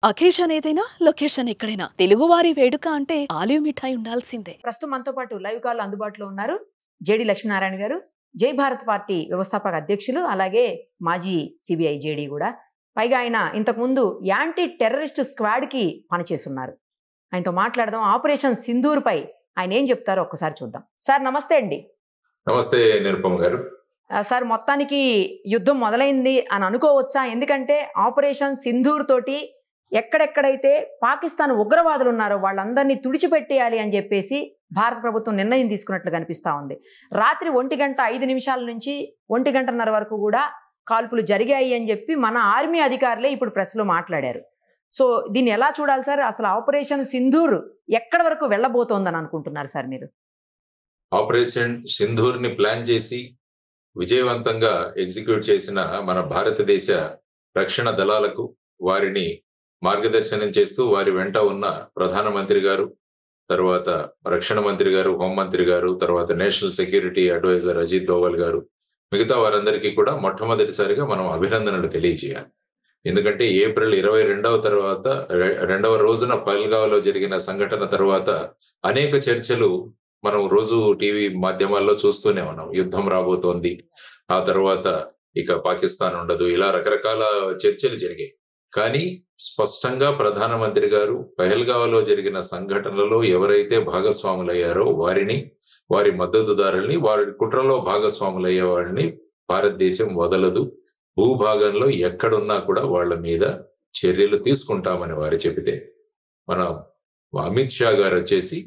Occasion ఏదైనా location ఎక్కడైనా తెలుగువారి వేడుక అంటే ఆలివ్ మిఠాయి ఉండాల్సిందే. ప్రస్తుతం మనతో పాటు లైవ్ కాల్ అందుబాటులో ఉన్నారు జేడి లక్ష్మీనారాయణ గారు, జై భారత్ పార్టీ వ్యవస్థాపక అధ్యక్షులు, అలాగే మాజీ సిబిఐ జేడి కూడా. పైగా ఆయన ఇంతకుముందు యాంటీ టెర్రరిస్ట్ స్క్వాడ్ కి పనిచేస్తున్నారు. ఆయనతో మాట్లాడదాం. ఆపరేషన్ సింధూర్ పై ఆయన ఏం చెప్తారో ఒక్కసారి చూద్దాం. సార్ నమస్తే అండి. నమస్తే నిరుపమ గారు. సార్, మొత్తానికి యుద్ధం మొదలైంది అని అనుకోవచ్చా? ఎందుకంటే ఆపరేషన్ సింధూర్ తోటి ఎక్కడెక్కడైతే పాకిస్తాన్ ఉగ్రవాదులు ఉన్నారో వాళ్ళందరినీ తుడిచిపెట్టేయాలి అని చెప్పేసి భారత ప్రభుత్వం నిర్ణయం తీసుకున్నట్లు కనిపిస్తా ఉంది. రాత్రి 1:05 నుంచి 1:30 వరకు కూడా కాల్పులు జరిగాయి అని చెప్పి మన ఆర్మీ అధికారులే ఇప్పుడు ప్రెస్లో మాట్లాడారు. సో దీన్ని ఎలా చూడాలి సార్? అసలు ఆపరేషన్ సింధూర్ ఎక్కడి వరకు వెళ్ళబోతోందని అనుకుంటున్నారు సార్ మీరు? ఆపరేషన్ సింధూర్ ని ప్లాన్ చేసి విజయవంతంగా ఎగ్జిక్యూట్ చేసిన మన భారతదేశ రక్షణ దళాలకు, వారిని మార్గదర్శనం చేస్తూ వారి వెంట ఉన్న ప్రధానమంత్రి గారు, తర్వాత రక్షణ మంత్రి గారు, హోంమంత్రి గారు, తర్వాత national security adviser Ajit Doval గారు, మిగతా వారందరికీ కూడా మొట్టమొదటిసారిగా మనం అభినందనలు తెలియజేయాలి. ఎందుకంటే ఏప్రిల్ 22వ తర్వాత 2వ రోజున పహల్గావ్లో జరిగిన సంఘటన తర్వాత అనేక చర్చలు మనం రోజు టీవీ మాధ్యమాల్లో చూస్తూనే ఉన్నాం. యుద్ధం రాబోతోంది, ఆ తర్వాత ఇక పాకిస్తాన్ ఉండదు, ఇలా రకరకాల చర్చలు జరిగాయి. కానీ స్పష్టంగా ప్రధానమంత్రి గారు పహల్గావ్లో జరిగిన సంఘటనలలో ఎవరైతే భాగస్వాములయ్యారో వారిని, వారి మద్దతుదారుల్ని, వారి కుట్రలో భాగస్వాములయ్యే వారిని భారతదేశం వదలదు, భూభాగంలో ఎక్కడున్నా కూడా వాళ్ళ మీద చర్యలు తీసుకుంటామని వారు చెబితే, మన అమిత్ షా గారు వచ్చేసి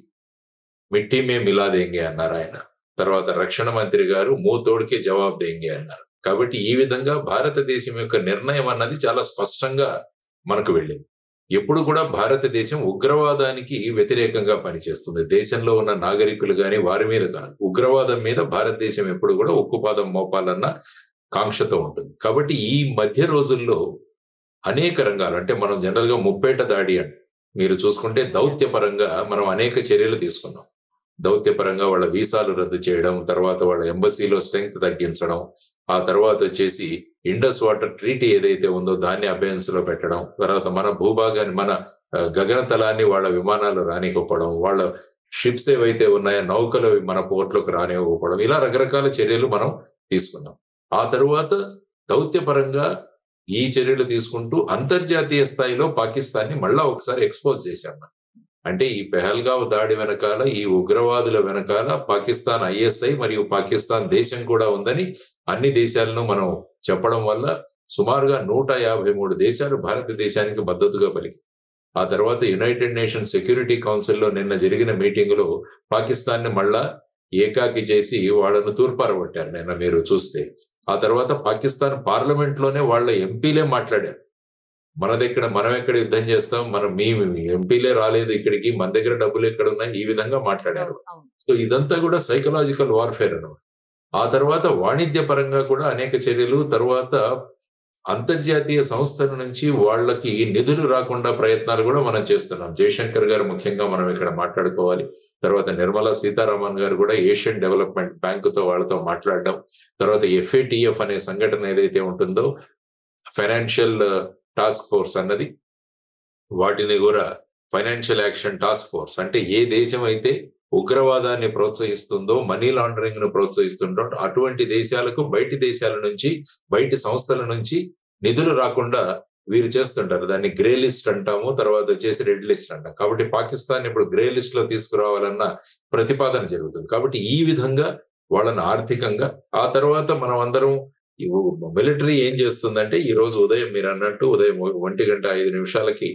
మిట్టి మే మిలా దేంగే అన్నారు ఆయన. తర్వాత రక్షణ మంత్రి గారు మూతోడికే జవాబు దేంగే అన్నారు. కాబట్టి ఈ విధంగా భారతదేశం యొక్క నిర్ణయం అన్నది చాలా స్పష్టంగా మనకు వెళ్ళింది. ఎప్పుడు కూడా భారతదేశం ఉగ్రవాదానికి వ్యతిరేకంగా పనిచేస్తుంది. దేశంలో ఉన్న నాగరికులు కానీ వారి మీద కాదు, ఉగ్రవాదం మీద భారతదేశం ఎప్పుడు కూడా ఉక్కుపాదం మోపాలన్న కాంక్షతో ఉంటుంది. కాబట్టి ఈ మధ్య రోజుల్లో అనేక రంగాలు, అంటే మనం జనరల్ గా ముప్పేట దాడి అంటే మీరు చూసుకుంటే దౌత్యపరంగా మనం అనేక చర్యలు తీసుకున్నాం. దౌత్యపరంగా వాళ్ళ వీసాలు రద్దు చేయడం, తర్వాత వాళ్ళ ఎంబసీలో స్ట్రెంగ్త్ తగ్గించడం, ఆ తర్వాత వచ్చేసి ఇండస్ వాటర్ ట్రీటీ ఏదైతే ఉందో దాన్ని అబెన్స్ లో పెట్టడం, తర్వాత మన భూభాగాన్ని, మన గగనతలాన్ని వాళ్ళ విమానాలు రానివ్వకపోవడం, వాళ్ళ షిప్స్ ఏవైతే ఉన్నాయో నౌకలు మన పోర్ట్లోకి రానివ్వకపోవడం, ఇలా రకరకాల చర్యలు మనం తీసుకున్నాం. ఆ తరువాత దౌత్యపరంగా ఈ చర్యలు తీసుకుంటూ అంతర్జాతీయ స్థాయిలో పాకిస్తాన్ని మళ్ళా ఒకసారి ఎక్స్పోజ్ చేశాం. అంటే ఈ పెహల్గావ్ దాడి వెనకాల, ఈ ఉగ్రవాదుల వెనకాల పాకిస్తాన్ ఐఎస్ఐ మరియు పాకిస్తాన్ దేశం కూడా ఉందని అన్ని దేశాలను మనం చెప్పడం వల్ల సుమారుగా 153 దేశాలు భారతదేశానికి మద్దతుగా పలికి. ఆ తర్వాత యునైటెడ్ నేషన్ సెక్యూరిటీ కౌన్సిల్లో నిన్న జరిగిన మీటింగులో పాకిస్తాన్ ని మళ్ళా ఏకాకి చేసి వాళ్ళను తూర్పారబట్టారు నిన్న మీరు చూస్తే. ఆ తర్వాత పాకిస్తాన్ పార్లమెంట్ లోనే వాళ్ళ ఎంపీలే మాట్లాడారు, మనం ఎక్కడ యుద్ధం చేస్తాం, మీ ఎంపీలే రాలేదు ఇక్కడికి, మన దగ్గర డబ్బులు ఎక్కడ ఉన్నాయి, ఈ విధంగా మాట్లాడారు. సో ఇదంతా కూడా సైకలాజికల్ వార్ఫేర్ అన్నమాట. ఆ తర్వాత వాణిజ్య పరంగా కూడా అనేక చర్యలు, తర్వాత అంతర్జాతీయ సంస్థల నుంచి వాళ్ళకి నిధులు రాకుండా ప్రయత్నాలు కూడా మనం చేస్తున్నాం. జయశంకర్ గారు ముఖ్యంగా మనం ఇక్కడ మాట్లాడుకోవాలి. తర్వాత నిర్మలా సీతారామన్ గారు కూడా ఏషియన్ డెవలప్మెంట్ బ్యాంకుతో వాళ్ళతో మాట్లాడడం, తర్వాత FATF అనే సంఘటన ఏదైతే ఉంటుందో ఫైనాన్షియల్ టాస్క్ ఫోర్స్ అన్నది, వాటిని కూడా ఫైనాన్షియల్ యాక్షన్ టాస్క్ ఫోర్స్, అంటే ఏ దేశం అయితే ఉగ్రవాదాన్ని ప్రోత్సహిస్తుందో, మనీ లాండరింగ్ ను ప్రోత్సహిస్తుందో అటువంటి దేశాలకు బయటి దేశాల నుంచి, బయటి సంస్థల నుంచి నిధులు రాకుండా వీరు చేస్తుంటారు. దాన్ని గ్రే లిస్ట్ అంటాము, తర్వాత వచ్చేసి రెడ్ లిస్ట్ అంటాం. కాబట్టి పాకిస్తాన్ ఇప్పుడు గ్రే లిస్ట్ లో తీసుకురావాలన్న ప్రతిపాదన జరుగుతుంది. కాబట్టి ఈ విధంగా వాళ్ళని ఆర్థికంగా, ఆ తర్వాత మనం అందరం మిలిటరీ ఏం చేస్తుందంటే, ఈ రోజు ఉదయం మీరు అన్నట్టు ఉదయం 1:05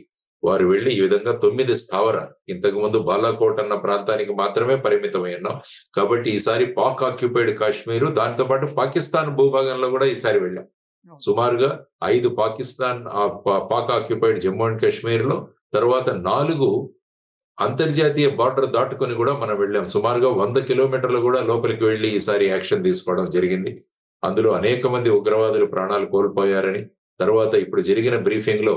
వారు వెళ్ళి ఈ విధంగా 9 స్థావరాలు, ఇంతకు ముందు బాలాకోట్ అన్న ప్రాంతానికి మాత్రమే పరిమితమై ఉన్నాం. కాబట్టి ఈసారి పాక్ ఆక్యుపైడ్ కాశ్మీర్, దాంతో పాటు పాకిస్తాన్ భూభాగంలో కూడా ఈసారి వెళ్ళాం. సుమారుగా 5 పాక్ ఆక్యుపైడ్ జమ్మూ అండ్ కాశ్మీర్ లో, తర్వాత 4 అంతర్జాతీయ బార్డర్ దాటుకొని కూడా మనం వెళ్ళాం. సుమారుగా 100 కిలోమీటర్లు కూడా లోపలికి వెళ్ళి ఈసారి యాక్షన్ తీసుకోవడం జరిగింది. అందులో అనేక మంది ఉగ్రవాదులు ప్రాణాలు కోల్పోయారని, తర్వాత ఇప్పుడు జరిగిన బ్రీఫింగ్ లో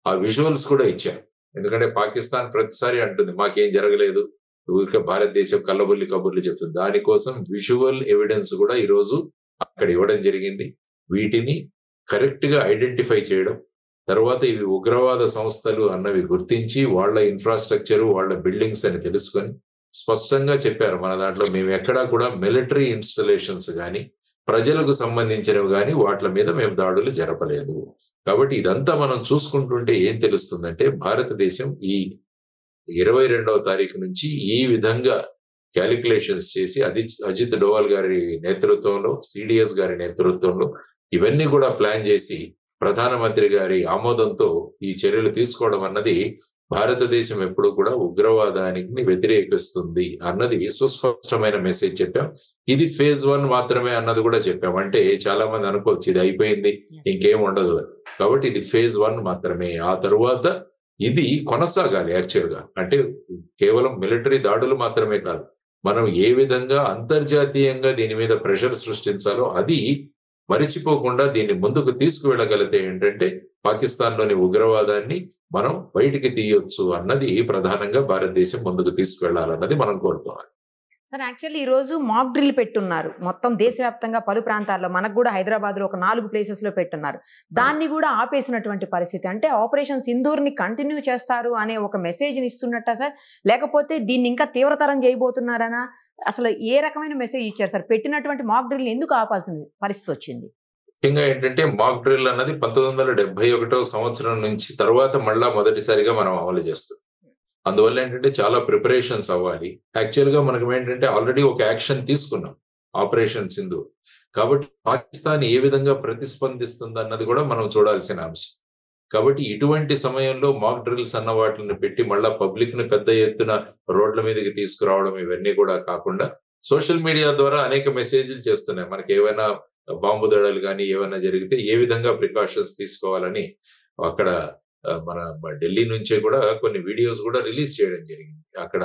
ఆ విజువల్స్ కూడా ఇచ్చారు. ఎందుకంటే పాకిస్తాన్ ప్రతిసారి అంటుంది మాకేం జరగలేదు, ఊరికే భారతదేశం కల్లబుల్లి కబుర్లు చెప్తుంది. దానికోసం విజువల్ ఎవిడెన్స్ కూడా ఈరోజు అక్కడ ఇవ్వడం జరిగింది. వీటిని కరెక్ట్ గా ఐడెంటిఫై చేయడం, తర్వాత ఇవి ఉగ్రవాద సంస్థలు అన్నవి గుర్తించి వాళ్ళ ఇన్ఫ్రాస్ట్రక్చర్, వాళ్ళ బిల్డింగ్స్ అని తెలుసుకొని స్పష్టంగా చెప్పారు. మన దాంట్లో మేము ఎక్కడా కూడా మిలిటరీ ఇన్స్టలేషన్స్ గాని, ప్రజలకు సంబంధించినవి గాని వాటి మీద మేము దాడులు జరపలేదు. కాబట్టి ఇదంతా మనం చూసుకుంటుంటే ఏం తెలుస్తుందంటే భారతదేశం ఈ 22వ తారీఖు నుంచి ఈ విధంగా క్యాలిక్యులేషన్స్ చేసి అజిత్ డోవల్ గారి నేతృత్వంలో, సిడిఎస్ గారి నేతృత్వంలో ఇవన్నీ కూడా ప్లాన్ చేసి ప్రధానమంత్రి గారి ఆమోదంతో ఈ చర్యలు తీసుకోవడం అన్నది భారతదేశం ఎప్పుడు కూడా ఉగ్రవాదానికి వ్యతిరేకిస్తుంది అన్నది సుస్పష్టమైన మెసేజ్ చెప్పాం. ఇది ఫేజ్ 1 మాత్రమే అన్నది కూడా చెప్పాం. అంటే చాలా మంది అనుకోవచ్చు ఇది అయిపోయింది ఇంకేం ఉండదు. కాబట్టి ఇది ఫేజ్ 1 మాత్రమే. ఆ తరువాత ఇది కొనసాగాలి యాక్చువల్ గా. అంటే కేవలం మిలిటరీ దాడులు మాత్రమే కాదు, మనం ఏ విధంగా అంతర్జాతీయంగా దీని మీద ప్రెషర్ సృష్టించాలో అది మరిచిపోకుండా దీన్ని ముందుకు తీసుకువెళ్ళగలిగితే ఏంటంటే పాకిస్తాన్ లోని ఉగ్రవాదాన్ని మనం బయటికి తీయొచ్చు అన్నది ప్రధానంగా భారతదేశం ముందుకు తీసుకువెళ్లాలన్నది మనం కోరుకోవాలి. సార్ యాక్చువల్లీ ఈ రోజు మాక్ డ్రిల్ పెట్టున్నారు మొత్తం దేశవ్యాప్తంగా పలు ప్రాంతాల్లో, మనకు కూడా హైదరాబాద్ లో ఒక 4 ప్లేసెస్ లో పెట్టున్నారు. దాన్ని కూడా ఆపేసినటువంటి పరిస్థితి. అంటే ఆపరేషన్ సింధూర్ ని కంటిన్యూ చేస్తారు అనే ఒక మెసేజ్ ని ఇస్తున్నట్ట సార్, లేకపోతే దీన్ని ఇంకా తీవ్రతరం చేయబోతున్నారనా? అసలు ఏ రకమైన మెసేజ్ ఇచ్చారు సార్? పెట్టినటువంటి మాక్ డ్రిల్ ఎందుకు ఆపాల్సిన పరిస్థితి వచ్చింది? ముఖ్యంగా ఏంటంటే మాక్ డ్రిల్ అన్నది 1971వ సంవత్సరం నుంచి తర్వాత మళ్ళా మొదటిసారిగా మనం అమలు చేస్తాం. అందువల్ల ఏంటంటే చాలా ప్రిపరేషన్స్ అవ్వాలి. యాక్చువల్ గా మనకు ఏంటంటే ఆల్రెడీ ఒక యాక్షన్ తీసుకున్నాం, ఆపరేషన్ సింధూర్. కాబట్టి పాకిస్తాన్ ఏ విధంగా ప్రతిస్పందిస్తుంది అన్నది కూడా మనం చూడాల్సిన అంశం. కాబట్టి ఇటువంటి సమయంలో మాక్ డ్రిల్స్ అన్న వాటిని పెట్టి మళ్ళా పబ్లిక్ ని పెద్ద ఎత్తున రోడ్ల మీదకి తీసుకురావడం ఇవన్నీ కూడా కాకుండా సోషల్ మీడియా ద్వారా అనేక మెసేజ్లు చేస్తున్నాయి. మనకి ఏమైనా బాంబు దాడులు కానీ ఏమైనా జరిగితే ఏ విధంగా ప్రికాషన్స్ తీసుకోవాలని అక్కడ మన ఢిల్లీ నుంచే కూడా కొన్ని వీడియోస్ కూడా రిలీజ్ చేయడం జరిగింది. అక్కడ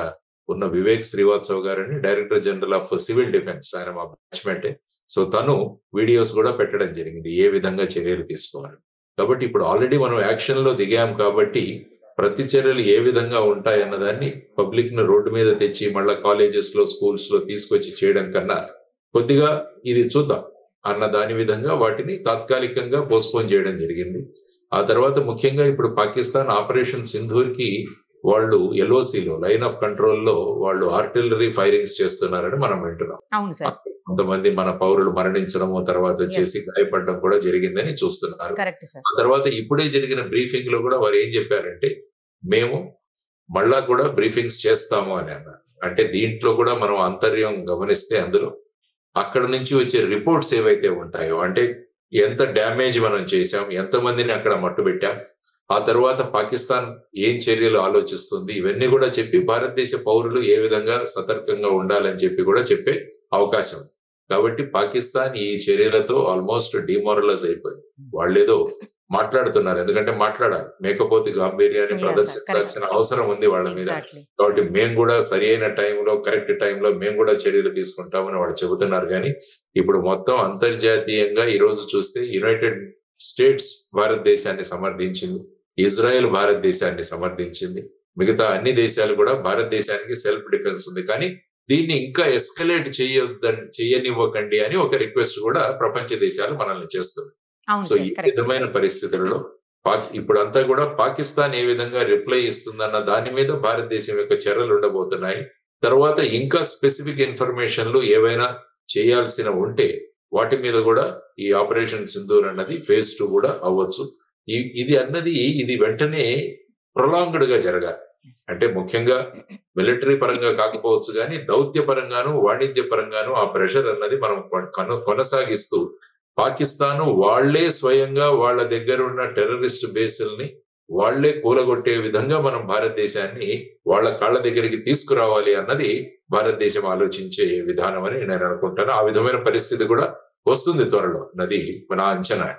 ఉన్న వివేక్ శ్రీవాత్సవ్ గారని director general of civil defence, ఆయన మా బ్యాచ్మెంటే. సో తను వీడియోస్ కూడా పెట్టడం జరిగింది ఏ విధంగా చర్యలు తీసుకోవాలి. కాబట్టి ఇప్పుడు ఆల్రెడీ మనం యాక్షన్ లో దిగాం కాబట్టి ప్రతి చర్యలు ఏ విధంగా ఉంటాయి అన్నదాన్ని పబ్లిక్ ను రోడ్డు మీద తెచ్చి మళ్ళా కాలేజెస్ లో, స్కూల్స్ లో తీసుకొచ్చి చేయడం కన్నా కొద్దిగా ఇది చూద్దాం అన్న దాని విధంగా వాటిని తాత్కాలికంగా పోస్ట్పోన్ చేయడం జరిగింది. ఆ తర్వాత ముఖ్యంగా ఇప్పుడు పాకిస్తాన్ ఆపరేషన్ సింధూర్ కి వాళ్ళు ఎల్ఓసిలో, లైన్ ఆఫ్ కంట్రోల్ లో వాళ్ళు ఆర్టిలరీ ఫైరింగ్స్ చేస్తున్నారని మనం వింటున్నాం. కొంతమంది మన పౌరులు మరణించడము, తర్వాత వచ్చేసి గాయపడడం కూడా జరిగిందని చూస్తున్నారు. ఆ తర్వాత ఇప్పుడే జరిగిన బ్రీఫింగ్ లో కూడా వారు ఏం చెప్పారంటే మేము మళ్ళా కూడా బ్రీఫింగ్స్ చేస్తాము అని అన్నారు. అంటే దీంట్లో కూడా మనం అంతర్యం గమనిస్తే అందులో అక్కడ నుంచి వచ్చే రిపోర్ట్స్ ఏవైతే ఉంటాయో, అంటే ఎంత డ్యామేజ్ మనం చేశాం, ఎంతమందిని అక్కడ మట్టుబెట్టాం, ఆ తర్వాత పాకిస్తాన్ ఏం చర్యలు ఆలోచిస్తుంది, ఇవన్నీ కూడా చెప్పి భారతదేశ పౌరులు ఏ విధంగా సతర్కంగా ఉండాలని చెప్పి కూడా చెప్పే అవకాశం. కాబట్టి పాకిస్తాన్ ఈ చర్యలతో ఆల్మోస్ట్ డిమోరలైజ్ అయిపోయింది. వాళ్ళేదో మాట్లాడుతున్నారు, ఎందుకంటే మాట్లాడాలి, మేకపోతే గాంభీర్యాన్ని ప్రదర్శించాల్సిన అవసరం ఉంది వాళ్ళ మీద. కాబట్టి మేము కూడా సరి అయిన టైంలో, కరెక్ట్ టైంలో మేము కూడా చర్యలు తీసుకుంటామని వాళ్ళు చెబుతున్నారు. కానీ ఇప్పుడు మొత్తం అంతర్జాతీయంగా ఈ రోజు చూస్తే యునైటెడ్ స్టేట్స్ భారతదేశాన్ని సమర్థించింది, ఇజ్రాయెల్ భారతదేశాన్ని సమర్థించింది, మిగతా అన్ని దేశాలు కూడా భారతదేశానికి సెల్ఫ్ డిఫెన్స్ ఉంది, కానీ దీన్ని ఇంకా ఎస్కలేట్ చేయనివ్వకండి అని ఒక రిక్వెస్ట్ కూడా ప్రపంచ దేశాలు మనల్ని చేస్తుంది. సో ఈ విధమైన పరిస్థితులలో ఇప్పుడంతా కూడా పాకిస్తాన్ ఏ విధంగా రిప్లై ఇస్తుందన్న దాని మీద భారతదేశం యొక్క చర్యలు ఉండబోతున్నాయి. తర్వాత ఇంకా స్పెసిఫిక్ ఇన్ఫర్మేషన్లు ఏవైనా చేయాల్సిన ఉంటే వాటి మీద కూడా ఈ ఆపరేషన్ సింధూర్ అన్నది ఫేజ్ 2 కూడా అవ్వచ్చు. ఇది వెంటనే ప్రొలాంగ్డ్ గా జరగాలి. అంటే ముఖ్యంగా మిలిటరీ పరంగా కాకపోవచ్చు కానీ దౌత్య పరంగాను, వాణిజ్య పరంగాను ఆ ప్రెషర్ అన్నది మనం కొనసాగిస్తూ పాకిస్తాన్ వాళ్లే స్వయంగా వాళ్ళ దగ్గర ఉన్న టెర్రరిస్ట్ బేసుల్ని వాళ్లే కూలగొట్టే విధంగా మనం భారతదేశాన్ని వాళ్ళ కాళ్ళ దగ్గరికి తీసుకురావాలి అన్నది భారతదేశం ఆలోచించే విధానం అని నేను అనుకుంటాను. ఆ విధమైన పరిస్థితి కూడా వస్తుంది త్వరలో, నది నా అంచనా.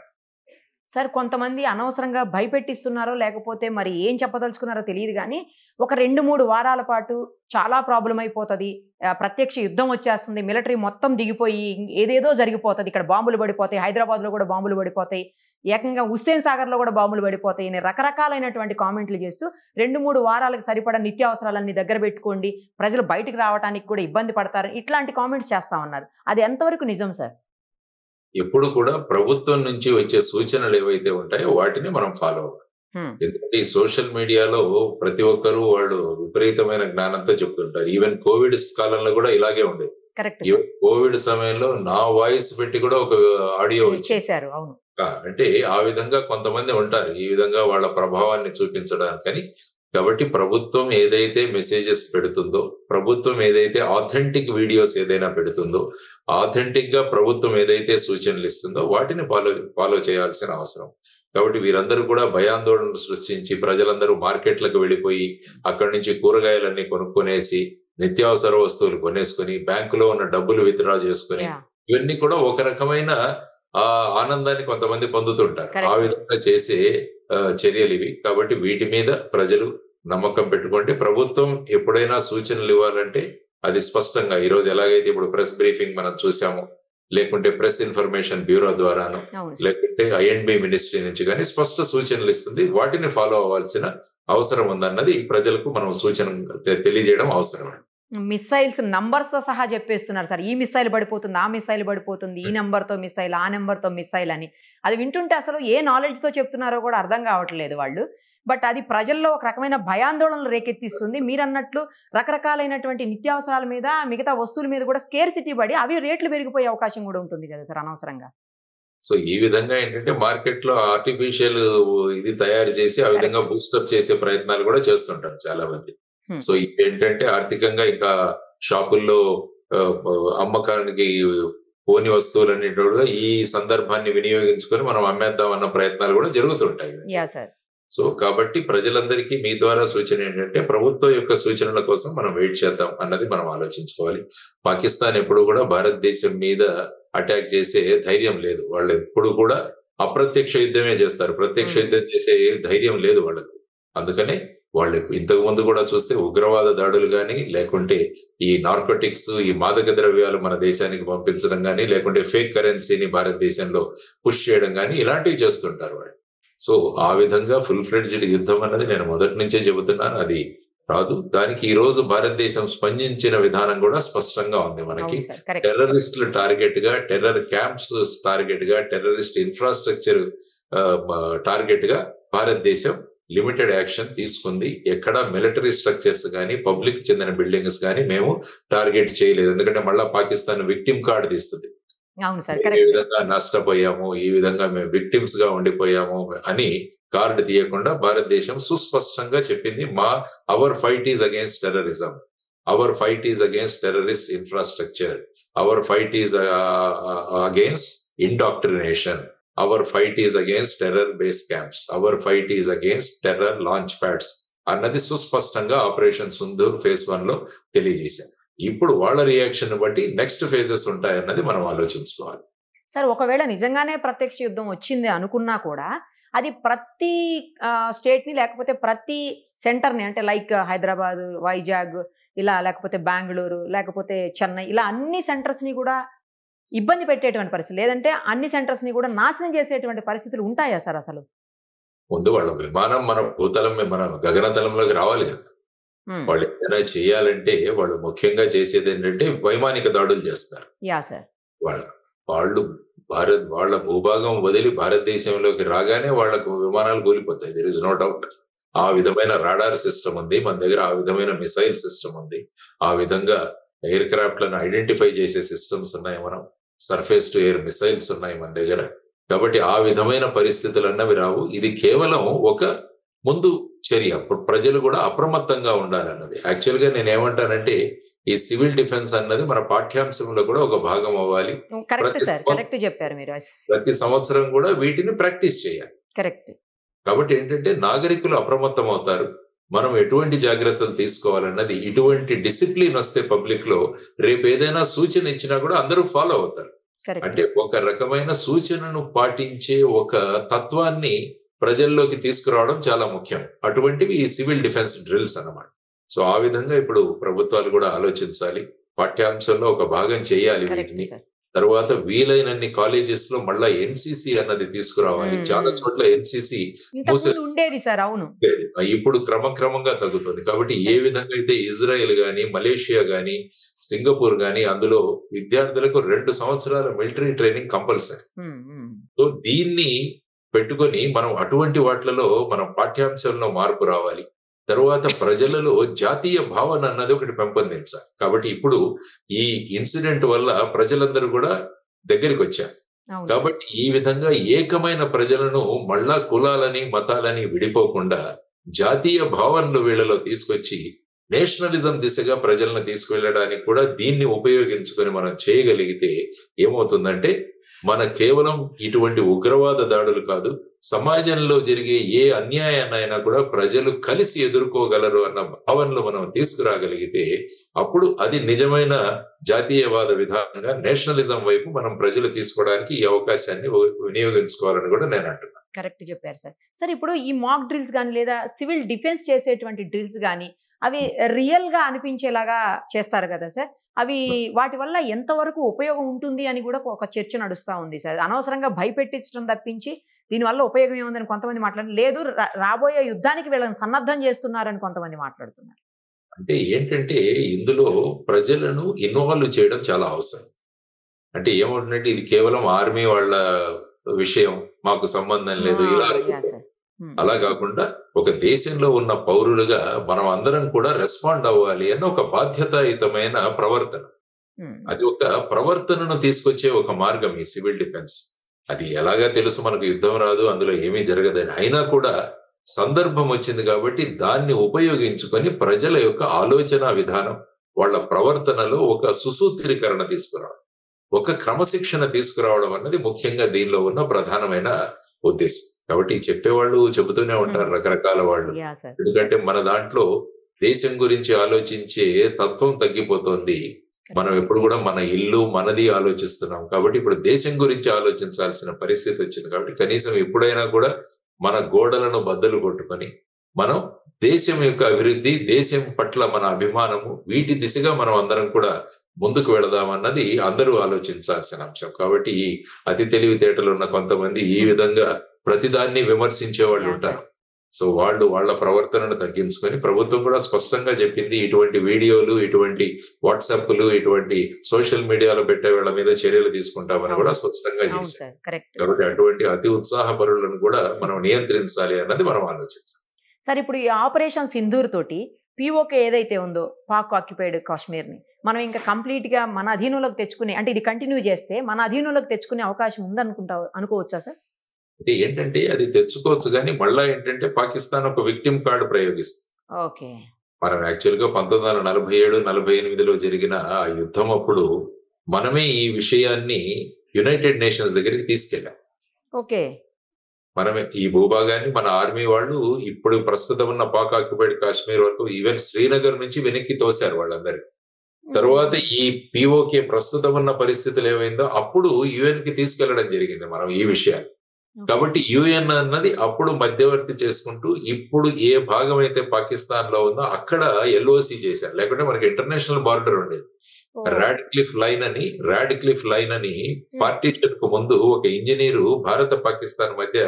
సార్ కొంతమంది అనవసరంగా భయపెట్టిస్తున్నారో లేకపోతే మరి ఏం చెప్పదలుచుకున్నారో తెలియదు కానీ ఒక 2-3 వారాల పాటు చాలా ప్రాబ్లం అయిపోతుంది, ప్రత్యక్ష యుద్ధం వచ్చేస్తుంది, మిలిటరీ మొత్తం దిగిపోయి ఏదేదో జరిగిపోతుంది, ఇక్కడ బాంబులు పడిపోతాయి, హైదరాబాద్లో కూడా బాంబులు పడిపోతాయి, ఏకంగా హుస్సేన్ సాగర్లో కూడా బాంబులు పడిపోతాయి అని రకరకాలైనటువంటి కామెంట్లు చేస్తూ 2-3 వారాలకు సరిపడా నిత్యావసరాలన్నీ దగ్గర పెట్టుకోండి, ప్రజలు బయటకు రావడానికి కూడా ఇబ్బంది పడతారు, ఇట్లాంటి కామెంట్స్ చేస్తా ఉన్నారు. అది ఎంతవరకు నిజం సార్? ఎప్పుడు కూడా ప్రభుత్వం నుంచి వచ్చే సూచనలు ఏవైతే ఉంటాయో వాటిని మనం ఫాలో అవ్వాలి. ఎందుకంటే ఈ సోషల్ మీడియాలో ప్రతి ఒక్కరూ వాళ్ళు విపరీతమైన జ్ఞానంతో చెప్తుంటారు. ఈవెన్ కోవిడ్ కాలంలో కూడా ఇలాగే ఉండేది. కరెక్ట్ ఈవెన్ కోవిడ్ సమయంలో నా వాయిస్ పెట్టి కూడా ఒక ఆడియో చేశారు. అవును. అంటే ఆ విధంగా కొంతమంది ఉంటారు ఈ విధంగా వాళ్ళ ప్రభావాన్ని చూపించడానికని. కాబట్టి ప్రభుత్వం ఏదైతే మెసేజెస్ పెడుతుందో, ప్రభుత్వం ఏదైతే ఆథెంటిక్ వీడియోస్ ఏదైనా పెడుతుందో, ఆథెంటిక్ గా ప్రభుత్వం ఏదైతే సూచనలు ఇస్తుందో వాటిని ఫాలో చేయాల్సిన అవసరం. కాబట్టి వీరందరూ కూడా భయాందోళనలు సృష్టించి ప్రజలందరూ మార్కెట్లకు వెళ్ళిపోయి అక్కడి నుంచి కూరగాయలన్నీ కొనుక్కొనేసి నిత్యావసర వస్తువులు కొనేసుకుని బ్యాంకులో ఉన్న డబ్బులు విత్డ్రా చేసుకుని ఇవన్నీ కూడా ఒక రకమైన ఆనందాన్ని కొంతమంది పొందుతుంటారు. ఆ విధంగా చేసే చర్యలు ఇవి. కాబట్టి వీటి మీద ప్రజలు నమ్మకం పెట్టుకుంటే ప్రభుత్వం ఎప్పుడైనా సూచనలు ఇవ్వాలంటే అది స్పష్టంగా ఈరోజు ఎలాగైతే ఇప్పుడు ప్రెస్ బ్రీఫింగ్ మనం చూసాము, లేకుంటే ప్రెస్ ఇన్ఫర్మేషన్ బ్యూరో ద్వారాను, లేకుంటే ఐఎండ్బి మినిస్ట్రీ నుంచి కానీ స్పష్ట సూచనలు ఇస్తుంది. వాటిని ఫాలో అవ్వాల్సిన అవసరం ఉందన్నది ప్రజలకు మనం సూచన తెలియజేయడం అవసరం. మిసైల్స్ నంబర్స్ తో సహా చెప్పేస్తున్నారు సార్. ఈ మిసైల్ పడిపోతుంది, ఆ మిసైల్ పడిపోతుంది, ఈ నెంబర్ తో మిసైల్, ఆ నెంబర్ తో మిసైల్ అని. అది వింటుంటే అసలు ఏ నాలెడ్జ్ తో చెప్తున్నారో కూడా అర్థం కావట్లేదు వాళ్ళు. బట్ అది ప్రజల్లో ఒక రకమైన భయాందోళనలు రేకెత్తిస్తుంది. మీరు అన్నట్లు రకరకాలైనటువంటి నిత్యావసరాల మీద, మిగతా వస్తువుల మీద కూడా స్కేర్సిటీ పడి అవి రేట్లు పెరిగిపోయే అవకాశం కూడా ఉంటుంది కదా సార్ అనవసరంగా. సో ఈ విధంగా ఏంటంటే మార్కెట్ లో ఆర్టిఫిషియల్ ఇది తయారు చేసి ఆ విధంగా బూస్టప్ చేసే ప్రయత్నాలు కూడా చేస్తుంటారు చాలా మంది. సో ఏంటంటే ఆర్థికంగా ఇంకా షాపుల్లో అమ్మకానికి పోని వస్తువులన్నిటి ఈ సందర్భాన్ని వినియోగించుకొని మనం అమ్మేద్దాం అన్న ప్రయత్నాలు కూడా జరుగుతుంటాయి. సో కాబట్టి ప్రజలందరికీ మీ ద్వారా సూచన ఏంటంటే ప్రభుత్వం యొక్క సూచనల కోసం మనం వెయిట్ చేద్దాం అన్నది మనం ఆలోచించుకోవాలి. పాకిస్తాన్ ఎప్పుడు కూడా భారతదేశం మీద అటాక్ చేసే ధైర్యం లేదు. వాళ్ళు ఎప్పుడు కూడా అప్రత్యక్ష యుద్ధమే చేస్తారు. ప్రత్యక్ష యుద్ధం చేసే ధైర్యం లేదు వాళ్ళకు. అందుకనే వాళ్ళు ఇంతకు ముందు కూడా చూస్తే ఉగ్రవాద దాడులు కానీ, లేకుంటే ఈ నార్కోటిక్స్, ఈ మాదక ద్రవ్యాలు మన దేశానికి పంపించడం కానీ, లేకుంటే ఫేక్ కరెన్సీని భారతదేశంలో పుష్ చేయడం కానీ ఇలాంటివి చేస్తుంటారు వాళ్ళు. సో ఆ విధంగా ఫుల్ ఫ్లెడ్జ్డ్ యుద్ధం అన్నది నేను మొదటి నుంచే చెబుతున్నాను, అది రాదు. దానికి ఈ రోజు భారతదేశం స్పందించిన విధానం కూడా స్పష్టంగా ఉంది. మనకి టెర్రరిస్టులు టార్గెట్ గా, టెర్రర్ క్యాంప్స్ టార్గెట్ గా, టెర్రరిస్ట్ ఇన్ఫ్రాస్ట్రక్చర్ టార్గెట్ గా భారతదేశం లిమిటెడ్ యాక్షన్ తీసుకుంది. ఎక్కడ మిలిటరీ స్ట్రక్చర్స్ కానీ, పబ్లిక్ చెందిన బిల్డింగ్స్ కానీ మేము టార్గెట్ చేయలేదు. ఎందుకంటే మళ్ళా పాకిస్తాన్ విక్టిమ్ కార్డు తీస్తుంది. ఈ విధంగా నష్టపోయాము, ఈ విధంగా మేము విక్టిమ్స్ గా ఉండిపోయాము అని కార్డు తీయకుండా భారతదేశం సుస్పష్టంగా చెప్పింది, our fight is against terrorism, our fight is against terrorist infrastructure, our fight is against indoctrination, our fight is against terror base camps, our fight is against terror launch pads అన్నది సుస్పష్టంగా operation Sindoor phase 1 లో తెలియజేశాం. ఇప్పుడు వాళ్ళ reaction బట్టి next phases ఉంటాయన్నది మనం ఆలోచించుకోవాలి. Sir ఒకవేళ నిజంగానే ప్రత్యక్ష యుద్ధం వచ్చింది అనుకున్నా కూడా అది ప్రతి స్టేట్ ని, లేకపోతే ప్రతి సెంటర్ ని, అంటే లైక్ హైదరాబాద్, వైజాగ్ ఇలా, లేకపోతే బెంగళూరు, లేకపోతే చెన్నై, ఇలా అన్ని సెంటర్స్ ని కూడా ఇబ్బంది పెట్టేటువంటి పరిస్థితి, లేదంటే అన్ని సెంటర్స్ ని కూడా నాశనం చేసేటువంటి పరిస్థితులు ఉంటాయా సార్? అసలు ముందు వాళ్ళ విమానం మన భూతలం, మన గగనతలంలోకి రావాలి కదా. వాళ్ళు ఏదైనా చేయాలంటే వాళ్ళు ముఖ్యంగా చేసేది ఏంటంటే వైమానిక దాడులు చేస్తారు. వాళ్ళు వాళ్ళ భూభాగం వదిలి భారతదేశంలోకి రాగానే వాళ్ళకు విమానాలు కూలిపోతాయి. There is no doubt. ఆ విధమైన రాడార్ సిస్టమ్ ఉంది మన దగ్గర, ఆ విధమైన మిసైల్ సిస్టమ్ ఉంది, ఆ విధంగా ఎయిర్ క్రాఫ్ట్ లను ఐడెంటిఫై చేసే సిస్టమ్స్ ఉన్నాయి, మనం సర్ఫేస్ టు ఎయిర్ మిసైల్స్ ఉన్నాయి మన దగ్గర. కాబట్టి ఆ విధమైన పరిస్థితులు అన్నవి రావు. ఇది కేవలం ఒక ముందు చర్య. ప్రజలు కూడా అప్రమత్తంగా ఉండాలన్నది. యాక్చువల్ గా నేను ఏమంటానంటే ఈ సివిల్ డిఫెన్స్ అన్నది మన పాఠ్యాంశంలో కూడా ఒక భాగం అవ్వాలి. ప్రతి సంవత్సరం కూడా వీటిని ప్రాక్టీస్ చేయాలి. కాబట్టి ఏంటంటే నాగరికులు అప్రమత్తం అవుతారు. మనం ఎటువంటి జాగ్రత్తలు తీసుకోవాలన్నది, ఇటువంటి డిసిప్లిన్ వస్తే పబ్లిక్ లో రేపు ఏదైనా సూచన ఇచ్చినా కూడా అందరూ ఫాలో అవుతారు. అంటే ఒక రకమైన సూచనను పాటించే ఒక తత్వాన్ని ప్రజల్లోకి తీసుకురావడం చాలా ముఖ్యం. అటువంటివి ఈ సివిల్ డిఫెన్స్ డ్రిల్స్ అన్నమాట. సో ఆ విధంగా ఇప్పుడు ప్రభుత్వాలు కూడా ఆలోచించాలి, పాఠ్యాంశంలో ఒక భాగం చేయాలి వీటిని. తర్వాత వీలైనన్ని కాలేజెస్ లో మళ్ళా ఎన్సిసి అన్నది తీసుకురావాలి. చాలా చోట్ల ఎన్సిసి ఇంతకుముందు ఉండేది సార్. అవును. ఇప్పుడు క్రమక్రమంగా తగ్గుతుంది. కాబట్టి ఏ విధంగా అయితే ఇజ్రాయెల్ గాని, మలేషియా గాని, సింగపూర్ గాని అందులో విద్యార్థులకు 2 సంవత్సరాల మిలిటరీ ట్రైనింగ్ కంపల్సరీ. సో దీన్ని పెట్టుకొని మనం అటువంటి వాటిలలో మనం పాఠ్యాంశాల్లో మార్పు రావాలి. తరువాత ప్రజలలో జాతీయ భావన అన్నది ఒకటి పెంపొందించాలి. కాబట్టి ఇప్పుడు ఈ ఇన్సిడెంట్ వల్ల ప్రజలందరూ కూడా దగ్గరికి వచ్చారు. కాబట్టి ఈ విధంగా ఏకమైన ప్రజలను మళ్ళా కులాలని మతాలని విడిపోకుండా జాతీయ భావనలు వీళ్ళలో తీసుకొచ్చి నేషనలిజం దిశగా ప్రజలను తీసుకువెళ్ళడానికి కూడా దీన్ని ఉపయోగించుకొని మనం చేయగలిగితే ఏమవుతుందంటే మన కేవలం ఇటువంటి ఉగ్రవాద దాడులు కాదు, సమాజంలో జరిగే ఏ అన్యాయాన్నైనా కూడా ప్రజలు కలిసి ఎదుర్కోగలరు అన్న భావనలు మనం తీసుకురాగలిగితే అప్పుడు అది నిజమైన జాతీయవాద విధానంగా నేషనలిజం వైపు మనం ప్రజలు తీసుకోవడానికి ఈ అవకాశాన్ని వినియోగించుకోవాలని కూడా నేను అంటున్నాను. కరెక్ట్ చెప్పారు సార్. సార్ ఇప్పుడు ఈ మాక్ డ్రిల్స్ కానీ లేదా సివిల్ డిఫెన్స్ చేసేటువంటి డ్రిల్స్ కానీ అవి రియల్ గా అనిపించేలాగా చేస్తారు కదా సార్. అవి వాటి వల్ల ఎంతవరకు ఉపయోగం ఉంటుంది అని కూడా ఒక చర్చ నడుస్తూ ఉంది సార్. అనవసరంగా భయపెట్టించడం తప్పించి దీనివల్ల ఉపయోగం ఏముందని కొంతమంది మాట్లాడారు. లేదు, రాబోయే యుద్ధానికి వీళ్ళని సన్నద్ధం చేస్తున్నారని కొంతమంది మాట్లాడుతున్నారు. అంటే ఏంటంటే ఇందులో ప్రజలను ఇన్వాల్వ్ చేయడం చాలా అవసరం. అంటే ఏమంటుందంటే ఇది కేవలం ఆర్మీ వాళ్ళ విషయం, మాకు సంబంధం లేదు ఇలా. అలా కాకుండా ఒక దేశంలో ఉన్న పౌరులుగా మనం అందరం కూడా రెస్పాండ్ అవ్వాలి అన్న ఒక బాధ్యతాయుతమైన ప్రవర్తన. అది ఒక ప్రవర్తనను తీసుకొచ్చే ఒక మార్గం ఈ సివిల్ డిఫెన్స్. అది ఎలాగా తెలుసు, మనకు యుద్ధం రాదు, అందులో ఏమీ జరగదని. అయినా కూడా సందర్భం వచ్చింది కాబట్టి దాన్ని ఉపయోగించుకొని ప్రజల యొక్క ఆలోచన విధానం, వాళ్ళ ప్రవర్తనలో ఒక సుసూత్రీకరణ తీసుకురావడం, ఒక క్రమశిక్షణ తీసుకురావడం అన్నది ముఖ్యంగా దీనిలో ఉన్న ప్రధానమైన ఉద్దేశం. కాబట్టి చెప్పేవాళ్ళు చెబుతూనే ఉంటారు రకరకాల వాళ్ళు. ఎందుకంటే మన దాంట్లో దేశం గురించి ఆలోచించే తత్వం తగ్గిపోతుంది. మనం ఎప్పుడు కూడా మన ఇల్లు మనది ఆలోచిస్తున్నాం. కాబట్టి ఇప్పుడు దేశం గురించి ఆలోచించాల్సిన పరిస్థితి వచ్చింది. కాబట్టి కనీసం ఎప్పుడైనా కూడా మన గోడలను బద్దలు కొట్టుకొని మనం దేశం యొక్క అభివృద్ధి, దేశం పట్ల మన అభిమానము, వీటి దిశగా మనం అందరం కూడా ముందుకు వెళదామన్నది అందరూ ఆలోచించాల్సిన అంశం. కాబట్టి ఈ అతి తెలివితేటలు ఉన్న కొంతమంది ఈ విధంగా ప్రతిదాన్ని విమర్శించే వాళ్ళు ఉంటారు. సో వాళ్ళు వాళ్ళ ప్రవర్తనను తగ్గించుకొని, ప్రభుత్వం కూడా స్పష్టంగా చెప్పింది ఇటువంటి వీడియోలు, ఇటువంటి వాట్సాప్లు, ఇటువంటి సోషల్ మీడియాలో పెట్టే వాళ్ళ మీద చర్యలు తీసుకుంటామని కూడా స్పష్టంగా చేశారు. కాబట్టి అటువంటి అతి ఉత్సాహపరులను కూడా మనం నియంత్రించాలి అన్నది మనం ఆలోచించాలి. సార్ ఇప్పుడు ఈ ఆపరేషన్ సింధూర్ తోటి పిఓకే ఏదైతే ఉందో పాక్ ఆక్యుపైడ్ కాశ్మీర్ ని మనం ఇంకా కంప్లీట్ గా మన అధీనంలోకి తెచ్చుకునే, అంటే ఇది కంటిన్యూ చేస్తే మన అధీనంలోకి తెచ్చుకునే అవకాశం అనుకోవచ్చా సార్? అంటే ఏంటంటే అది తెచ్చుకోవచ్చు, కానీ మళ్ళా ఏంటంటే పాకిస్తాన్ ఒక విక్టిమ్ కార్డు ప్రయోగిస్తుంది. ఓకే. మనం యాక్చువల్ గా 1947-48లో జరిగిన ఆ యుద్ధం అప్పుడు మనమే ఈ విషయాన్ని యునైటెడ్ నేషన్స్ దగ్గరికి తీసుకెళ్ళాం. ఓకే. మనమే ఈ భూభాగాన్ని మన ఆర్మీ వాళ్ళు ఇప్పుడు ప్రస్తుతం ఉన్న పాక్ ఆక్యుపైడ్ కాశ్మీర్ వరకు ఈవెన్ శ్రీనగర్ నుంచి వెనక్కి తోశారు వాళ్ళందరికీ. తర్వాత ఈ పిఓకే ప్రస్తుతం ఉన్న పరిస్థితులు ఏమైందో అప్పుడు యుఎన్ కి తీసుకెళ్లడం జరిగింది మనం ఈ విషయాన్ని. కాబట్టి యుఎన్ అన్నది అప్పుడు మధ్యవర్తి చేసుకుంటూ ఇప్పుడు ఏ భాగం అయితే పాకిస్తాన్ లో ఉందో అక్కడ ఎల్ఓసి చేశారు. లేకుంటే మనకి ఇంటర్నేషనల్ బార్డర్ ఉండేది. రాడ్క్లిఫ్ లైన్ అని పార్టీషన్ కు ముందు ఒక ఇంజనీరు భారత పాకిస్తాన్ మధ్య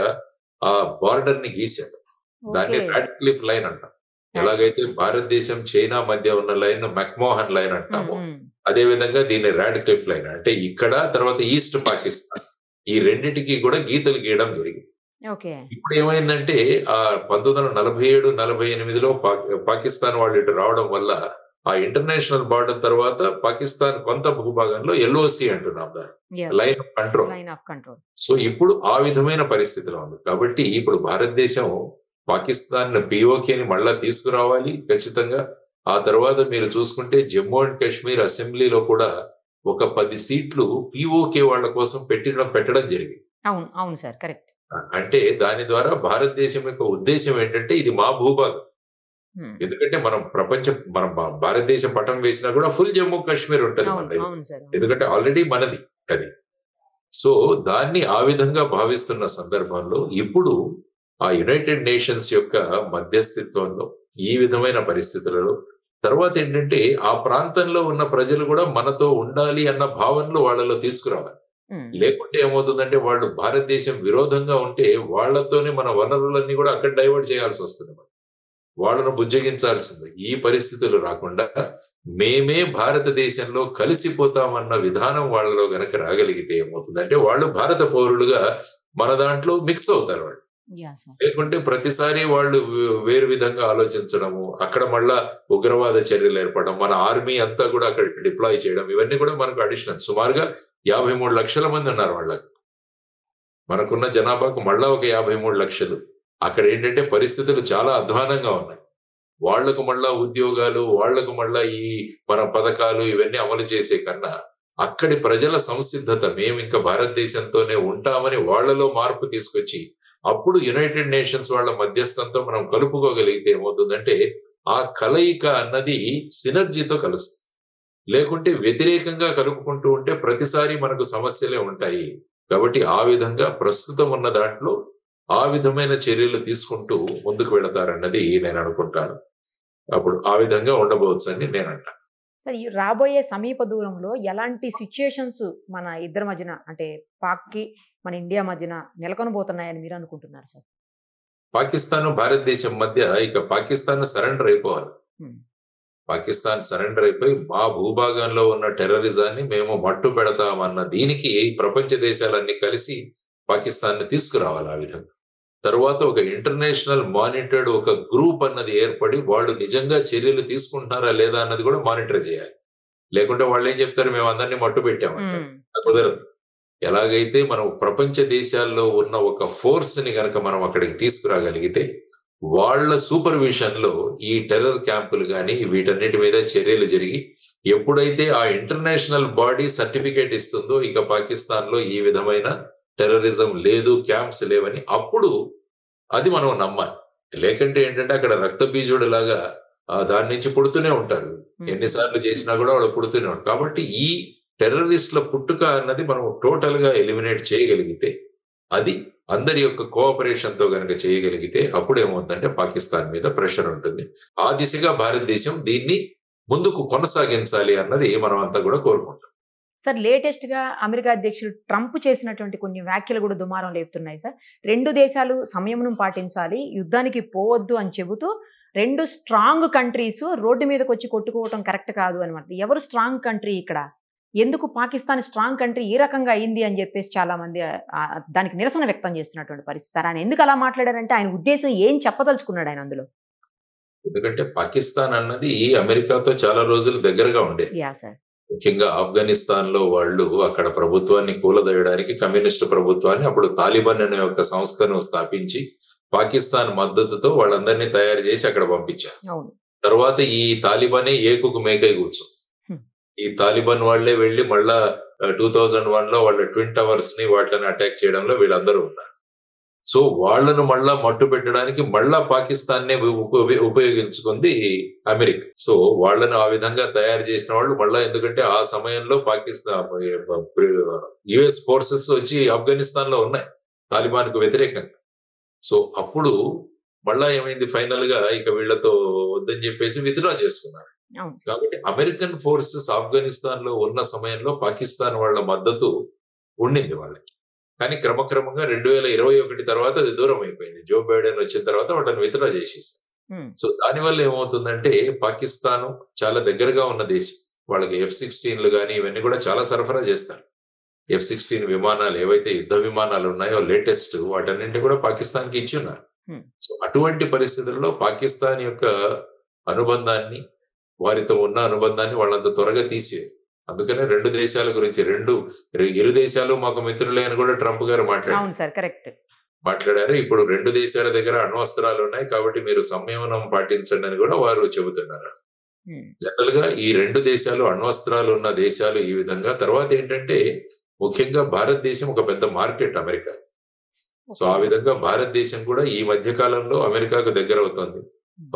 ఆ బార్డర్ ని గీశాడు. దాన్ని రాడ్క్లిఫ్ లైన్ అంటాం. ఎలాగైతే భారతదేశం చైనా మధ్య ఉన్న లైన్ మెక్మోహన్ లైన్ అంటాము, అదే విధంగా దీన్ని రాడ్క్లిఫ్ లైన్ అంటే ఇక్కడ, తర్వాత ఈస్ట్ పాకిస్తాన్, ఈ రెండింటికి కూడా గీతలు గీయడం జరిగింది. ఇప్పుడు ఏమైందంటే ఆ 1947-48లో పాకిస్తాన్ వాళ్ళు ఇటు రావడం వల్ల ఆ ఇంటర్నేషనల్ బార్డర్ తర్వాత పాకిస్తాన్ కొంత భూభాగంలో ఎల్ఓసి అంటున్నాం దాన్ని, లైన్ ఆఫ్ కంట్రోల్. సో ఇప్పుడు ఆ విధమైన పరిస్థితిలో ఉంది. కాబట్టి ఇప్పుడు భారతదేశం పాకిస్తాన్ పిఓకేని మళ్ళా తీసుకురావాలి ఖచ్చితంగా. ఆ తర్వాత మీరు చూసుకుంటే జమ్మూ అండ్ కాశ్మీర్ అసెంబ్లీలో కూడా ఒక 10 సీట్లు పిఓకే వాళ్ళ కోసం పెట్టడం జరిగింది. అవును సార్, కరెక్ట్. అంటే దాని ద్వారా భారతదేశం యొక్క ఉద్దేశం ఏంటంటే ఇది మా భూభాగం. ఎందుకంటే మనం భారతదేశం పటం వేసినా కూడా ఫుల్ జమ్మూ కాశ్మీర్ ఉంటుంది మనది, ఎందుకంటే ఆల్రెడీ మనది అది. సో దాన్ని ఆ విధంగా భావిస్తున్న సందర్భంలో ఇప్పుడు ఆ యునైటెడ్ నేషన్స్ యొక్క మధ్యస్థిత్వంలో ఈ విధమైన పరిస్థితులలో తర్వాత ఏంటంటే ఆ ప్రాంతంలో ఉన్న ప్రజలు కూడా మనతో ఉండాలి అన్న భావనలు వాళ్ళలో తీసుకురావాలి. లేకుంటే ఏమవుతుందంటే వాళ్ళు భారతదేశం విరోధంగా ఉంటే వాళ్ళతోనే మన వనరులన్నీ కూడా అక్కడ డైవర్ట్ చేయాల్సి వస్తుంది. వాళ్ళను బుజ్జగించాల్సింది. ఈ పరిస్థితులు రాకుండా మేమే భారతదేశంలో కలిసిపోతామన్న విధానం వాళ్ళలో గనక రాగలిగితే ఏమవుతుందంటే వాళ్ళు భారత పౌరులుగా మన దాంట్లో మిక్స్ అవుతారు వాళ్ళు. లేకుంటే ప్రతిసారి వాళ్ళు వేరు విధంగా ఆలోచించడము, అక్కడ మళ్ళా ఉగ్రవాద చర్యలు ఏర్పడడం, మన ఆర్మీ అంతా కూడా అక్కడ డిప్లాయ్ చేయడం, ఇవన్నీ కూడా మనకు అడిషనల్. సుమారుగా 53 లక్షల మంది ఉన్నారు వాళ్ళకి. మనకున్న జనాభాకు మళ్ళా ఒక 53 లక్షలు. అక్కడ ఏంటంటే పరిస్థితులు చాలా అధ్వానంగా ఉన్నాయి. వాళ్లకు మళ్ళా ఉద్యోగాలు, వాళ్లకు మళ్ళా ఈ మన పథకాలు ఇవన్నీ అమలు చేసే కన్నా అక్కడి ప్రజల సంసిద్ధత, మేము ఇంకా భారతదేశంతోనే ఉంటామని వాళ్లలో మార్పు తీసుకొచ్చి అప్పుడు యునైటెడ్ నేషన్స్ వాళ్ళ మధ్యస్థంతో మనం కలుపుకోగలిగితే ఏమవుతుందంటే ఆ కలయిక అన్నది సినర్జీతో కలుస్తుంది. లేకుంటే వ్యతిరేకంగా కలుపుకుంటూ ఉంటే ప్రతిసారి మనకు సమస్యలే ఉంటాయి. కాబట్టి ఆ విధంగా ప్రస్తుతం ఉన్న దాంట్లో ఆ విధమైన చర్యలు తీసుకుంటూ ముందుకు వెళతారన్నది నేను అనుకుంటాను. అప్పుడు ఆ విధంగా ఉండబోవచ్చు అని నేను అంటాను. సార్, ఈ రాబోయే సమీప దూరంలో ఎలాంటి సిచ్యుయేషన్స్ మన ఇద్దరి మధ్యన, అంటే పాక్కి మన ఇండియా మధ్యన నెలకొనబోతున్నాయని మీరు అనుకుంటున్నారు సార్? పాకిస్తాన్ భారతదేశం మధ్య ఇక పాకిస్తాన్ సరెండర్ అయిపోవాలి. పాకిస్తాన్ సరెండర్ అయిపోయి మా భూభాగంలో ఉన్న టెర్రరిజాన్ని మేము మట్టు పెడతామన్న దీనికి ప్రపంచ దేశాలన్నీ కలిసి పాకిస్తాన్ ని తీసుకురావాలి. ఆ విధంగా తర్వాత ఒక ఇంటర్నేషనల్ మానిటర్డ్ ఒక గ్రూప్ అన్నది ఏర్పడి వాళ్ళు నిజంగా చర్యలు తీసుకుంటున్నారా లేదా అన్నది కూడా మానిటర్ చేయాలి. లేకుంటే వాళ్ళు ఏం చెప్తారు, మేము అందరినీ మట్టు పెట్టామంటారు. కుదరదు. ఎలాగైతే మనం ప్రపంచ దేశాల్లో ఉన్న ఒక ఫోర్స్ ని గనక మనం అక్కడికి తీసుకురాగలిగితే వాళ్ళ సూపర్విజన్ లో ఈ టెర్రర్ క్యాంపులు కానీ వీటన్నిటి మీద చర్యలు జరిగి ఎప్పుడైతే ఆ ఇంటర్నేషనల్ బాడీ సర్టిఫికేట్ ఇస్తుందో ఇక పాకిస్తాన్ లో ఈ విధమైన టెర్రరిజం లేదు, క్యాంప్స్ లేవని, అప్పుడు అది మనం నమ్మాలి. లేకంటే ఏంటంటే అక్కడ రక్త బీజుడు లాగా దాని నుంచి పుడుతూనే ఉంటారు. ఎన్నిసార్లు చేసినా కూడా వాళ్ళు పుడుతూనే ఉంటారు. కాబట్టి ఈ టెర్రరిస్టుల పుట్టుక అన్నది మనం టోటల్ గా ఎలిమినేట్ చేయగలిగితే, అది అందరి యొక్క కోఆపరేషన్ తో గనక చేయగలిగితే అప్పుడు ఏమవుతుందంటే పాకిస్తాన్ మీద ప్రెషర్ ఉంటుంది. ఆ దిశగా భారతదేశం దీన్ని ముందుకు కొనసాగించాలి అన్నది మనం అంతా కూడా కోరుకుంటాం. సార్, లేటెస్ట్ గా అమెరికా అధ్యక్షుడు ట్రంప్ చేసినటువంటి కొన్ని వ్యాఖ్యలు కూడా దుమారం లేపుతున్నాయి సార్. 2 దేశాలు సంయమనం పాటించాలి, యుద్ధానికి పోవద్దు అని చెబుతూ 2 స్ట్రాంగ్ కంట్రీస్ రోడ్డు మీదకి వచ్చి కొట్టుకోవటం కరెక్ట్ కాదు అనమాట. ఎవరు స్ట్రాంగ్ కంట్రీ ఇక్కడ? ఎందుకు పాకిస్తాన్ స్ట్రాంగ్ కంట్రీ ఈ రకంగా అయింది అని చెప్పేసి చాలా మంది దానికి నిరసన వ్యక్తం చేస్తున్నటువంటి పరిస్థితి. సార్, ఆయన ఎందుకు అలా మాట్లాడారంటే ఆయన ఉద్దేశం ఏం చెప్పదలుచుకున్నాడు ఆయన అందులో? ఎందుకంటే పాకిస్తాన్ అన్నది అమెరికాతో చాలా రోజులు దగ్గరగా ఉండేది. ముఖ్యంగా ఆఫ్ఘనిస్తాన్ లో వాళ్ళు అక్కడ ప్రభుత్వాన్ని కూలదోయడానికి కమ్యూనిస్టు ప్రభుత్వాన్ని, అప్పుడు తాలిబాన్ అనే ఒక సంస్థను స్థాపించి పాకిస్తాన్ మద్దతుతో వాళ్ళందరినీ తయారు చేసి అక్కడ పంపించారు. తర్వాత ఈ తాలిబానే ఏకుకు మేకై కూర్చో, ఈ తాలిబాన్ వాళ్లే వెళ్లి మళ్ళా 2001 లో వాళ్ళ ట్విన్ టవర్స్ ని వాటిని అటాక్ చేయడంలో వీళ్ళందరూ ఉన్నారు. సో వాళ్లను మళ్ళా మట్టు పెట్టడానికి మళ్ళా పాకిస్తాన్ నే ఉపయోగించుకుంది అమెరికా. సో వాళ్లను ఆ విధంగా తయారు చేసిన వాళ్ళు మళ్ళా, ఎందుకంటే ఆ సమయంలో పాకిస్తాన్ యుఎస్ ఫోర్సెస్ వచ్చి ఆఫ్ఘనిస్తాన్ లో ఉన్నాయి తాలిబాన్ కు వ్యతిరేకంగా. సో అప్పుడు మళ్ళా ఏమైంది, ఫైనల్ గా ఇక వీళ్లతో వద్దని చెప్పేసి విత్డ్రా చేసుకున్నారు. కాబట్టి అమెరికన్ ఫోర్సెస్ ఆఫ్ఘనిస్తాన్ లో ఉన్న సమయంలో పాకిస్తాన్ వాళ్ళ మద్దతు ఉండింది వాళ్ళకి. కానీ క్రమక్రమంగా 2021 తర్వాత అది దూరం అయిపోయింది. జో బైడెన్ వచ్చిన తర్వాత వాళ్ళని విత్డ్రా చేసేసారు. సో దానివల్ల ఏమవుతుందంటే పాకిస్తాన్ చాలా దగ్గరగా ఉన్న దేశం, వాళ్ళకి F-16లు కానీ ఇవన్నీ కూడా చాలా సరఫరా చేస్తారు. F-16 విమానాలు ఏవైతే యుద్ధ విమానాలు ఉన్నాయో లేటెస్ట్, వాటన్నింటి కూడా పాకిస్తాన్ కి ఇచ్చి ఉన్నారు. సో అటువంటి పరిస్థితుల్లో పాకిస్తాన్ యొక్క అనుబంధాన్ని, వారితో ఉన్న అనుబంధాన్ని వాళ్ళంత త్వరగా తీసేయారు. అందుకనే 2 దేశాల గురించి, ఇరు దేశాలు మాకు మిత్రులే అని కూడా ట్రంప్ గారు మాట్లాడారు. ఇప్పుడు 2 దేశాల దగ్గర అణ్వస్త్రాలు ఉన్నాయి కాబట్టి మీరు సంయమనం పాటించండి అని కూడా వారు చెబుతున్నారు. జనరల్ గా ఈ 2 దేశాలు అణ్వస్త్రాలు ఉన్న దేశాలు ఈ విధంగా. తర్వాత ఏంటంటే ముఖ్యంగా భారతదేశం ఒక పెద్ద మార్కెట్ అమెరికా. సో ఆ విధంగా భారతదేశం కూడా ఈ మధ్య కాలంలో అమెరికాకు దగ్గర అవుతుంది.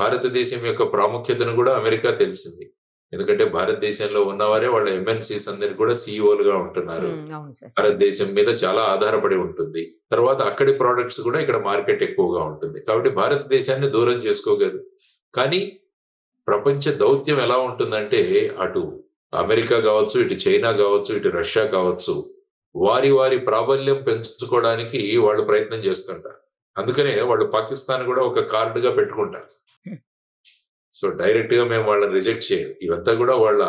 భారతదేశం యొక్క ప్రాముఖ్యతను కూడా అమెరికా తెలిసింది. ఎందుకంటే భారతదేశంలో ఉన్నవారే వాళ్ళ MNCs అందరికి కూడా CEOలుగా ఉంటున్నారు. భారతదేశం మీద చాలా ఆధారపడి ఉంటుంది. తర్వాత అక్కడి ప్రోడక్ట్స్ కూడా ఇక్కడ మార్కెట్ ఎక్కువగా ఉంటుంది. కాబట్టి భారతదేశాన్ని దూరం చేసుకోగలదు. కానీ ప్రపంచ దౌత్యం ఎలా ఉంటుందంటే అటు అమెరికా కావచ్చు, ఇటు చైనా కావచ్చు, ఇటు రష్యా కావచ్చు, వారి వారి ప్రాబల్యం పెంచుకోవడానికి వాళ్ళు ప్రయత్నం చేస్తుంటారు. అందుకనే వాళ్ళు పాకిస్తాన్ కూడా ఒక కార్డుగా పెట్టుకుంటారు. సో డైరెక్ట్ గా మేము వాళ్ళని రిజెక్ట్ చేయం. ఇవంతా కూడా వాళ్ళ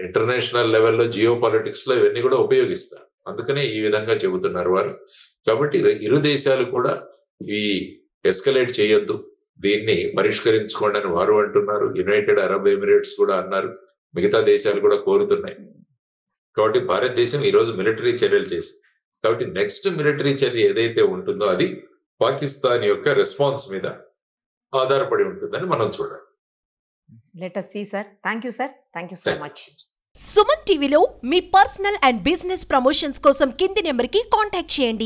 ఇంటర్నేషనల్ లెవెల్లో జియో పాలిటిక్స్ లో ఇవన్నీ కూడా ఉపయోగిస్తారు. అందుకనే ఈ విధంగా చెబుతున్నారు వారు. కాబట్టి ఇరు దేశాలు కూడా ఈ ఎస్కలేట్ చేయొద్దు, దీన్ని పరిష్కరించుకోండి అని వారు అంటున్నారు. యునైటెడ్ అరబ్ ఎమిరేట్స్ కూడా అన్నారు, మిగతా దేశాలు కూడా కోరుతున్నాయి. కాబట్టి భారతదేశం ఈ రోజు మిలిటరీ చర్యలు చేసింది. కాబట్టి నెక్స్ట్ మిలిటరీ చర్య ఏదైతే ఉంటుందో అది పాకిస్తాన్ యొక్క రెస్పాన్స్ మీద ఆధారపడి ఉంటుందని మనం చూడాలి. Let us see sir. Thank you sir. Thank you so much. Suman టీవీలో మీ పర్సనల్ అండ్ బిజినెస్ ప్రమోషన్స్ కోసం కింది నెంబర్కి కాంటాక్ట్ చేయండి.